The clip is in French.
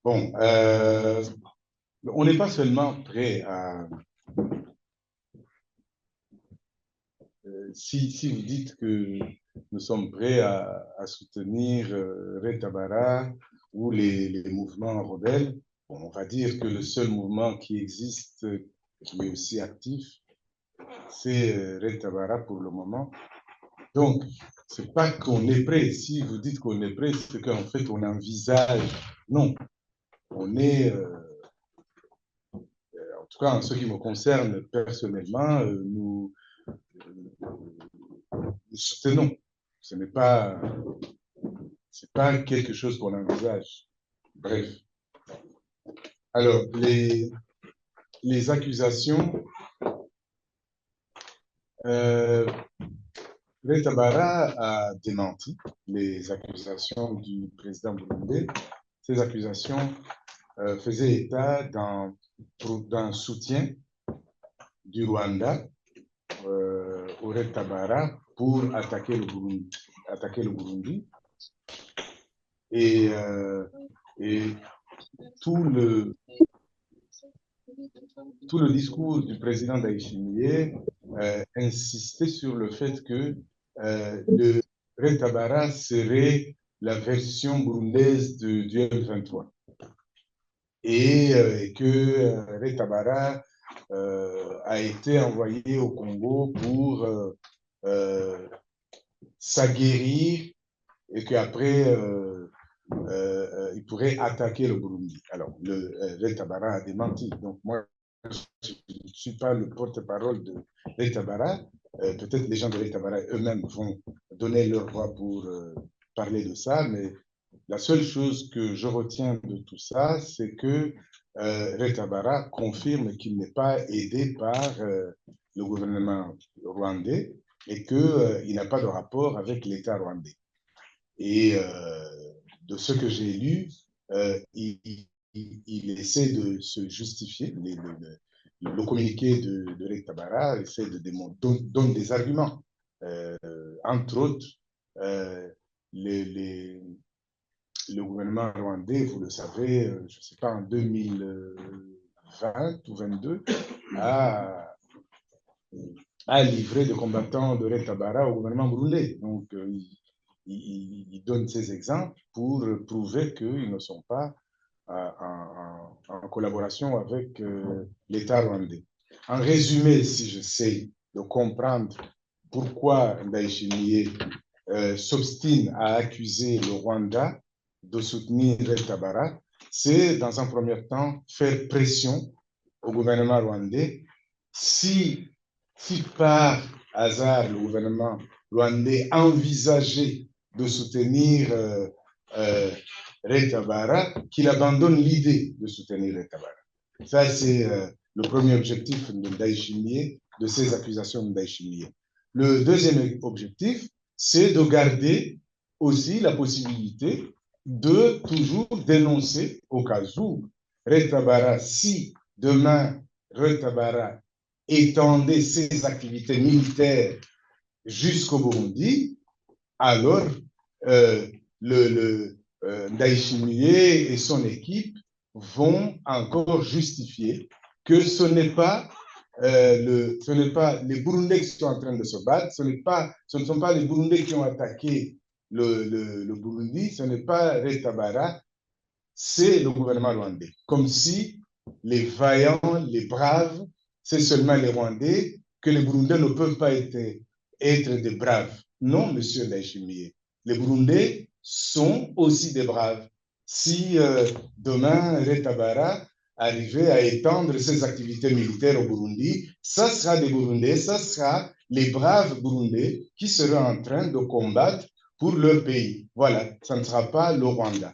Bon, on n'est pas seulement prêt à... si vous dites que nous sommes prêts à soutenir Red Tabara ou les mouvements rebelles, bon, on va dire que le seul mouvement qui existe, qui est aussi actif, c'est Red Tabara pour le moment. Donc, c'est pas qu'on est prêt. Si vous dites qu'on est prêt, c'est qu'en fait, on envisage. Non, on est... en tout cas, en ce qui me concerne personnellement, nous soutenons. Ce n'est pas, c'est pas quelque chose qu'on envisage. Bref. Alors, les accusations, Red Tabara a démenti les accusations du président burundais. Ces accusations faisaient état d'un soutien du Rwanda au Red Tabara pour attaquer le Burundi. Et, et tout le, tout le discours du président Ndayishimiye insistait sur le fait que le Red Tabara serait la version burundaise du M23 et que Red Tabara a été envoyé au Congo pour s'aguerrir et qu'après il pourrait attaquer le Burundi. Alors, Red Tabara a démenti. Donc, moi, je ne suis pas le porte-parole de Red Tabara. Peut-être les gens de Red Tabara eux-mêmes vont donner leur voix pour parler de ça, mais la seule chose que je retiens de tout ça, c'est que Red Tabara confirme qu'il n'est pas aidé par le gouvernement rwandais et qu'il n'a pas de rapport avec l'État rwandais. Et de ce que j'ai lu, il essaie de se justifier. Le communiqué de Red Tabara essaie donne des arguments. Entre autres, le gouvernement rwandais, vous le savez, je ne sais pas, en 2020 ou 2022, a livré des combattants de Red Tabara au gouvernement burundais. Donc, il donne ces exemples pour prouver qu'ils ne sont pas en collaboration avec l'État rwandais. En résumé, si j'essaie de comprendre pourquoi Ndayishimiye s'obstine à accuser le Rwanda de soutenir Red Tabara, c'est dans un premier temps faire pression au gouvernement rwandais. Si par hasard le gouvernement rwandais envisageait de soutenir Red Tabara, qu'il abandonne l'idée de soutenir Red Tabara. Ça, c'est le premier objectif de Ndayishimiye, de ces accusations de Ndayishimiye. Le deuxième objectif, c'est de garder aussi la possibilité de toujours dénoncer au cas où Red Tabara, si demain Red Tabara étendait ses activités militaires jusqu'au Burundi, alors Ndayishimiye et son équipe vont encore justifier que ce n'est pas les Burundais qui sont en train de se battre, ce ne sont pas les Burundais qui ont attaqué le Burundi, ce n'est pas Red Tabara, c'est le gouvernement rwandais. Comme si les vaillants, les braves, c'est seulement les Rwandais, que les Burundais ne peuvent pas être des braves. Non, monsieur Ndayishimiye. Les Burundais sont aussi des braves. Si demain, Red Tabara arrivait à étendre ses activités militaires au Burundi, ça sera des Burundais, ça sera les braves Burundais qui seront en train de combattre pour leur pays. Voilà, ça ne sera pas le Rwanda.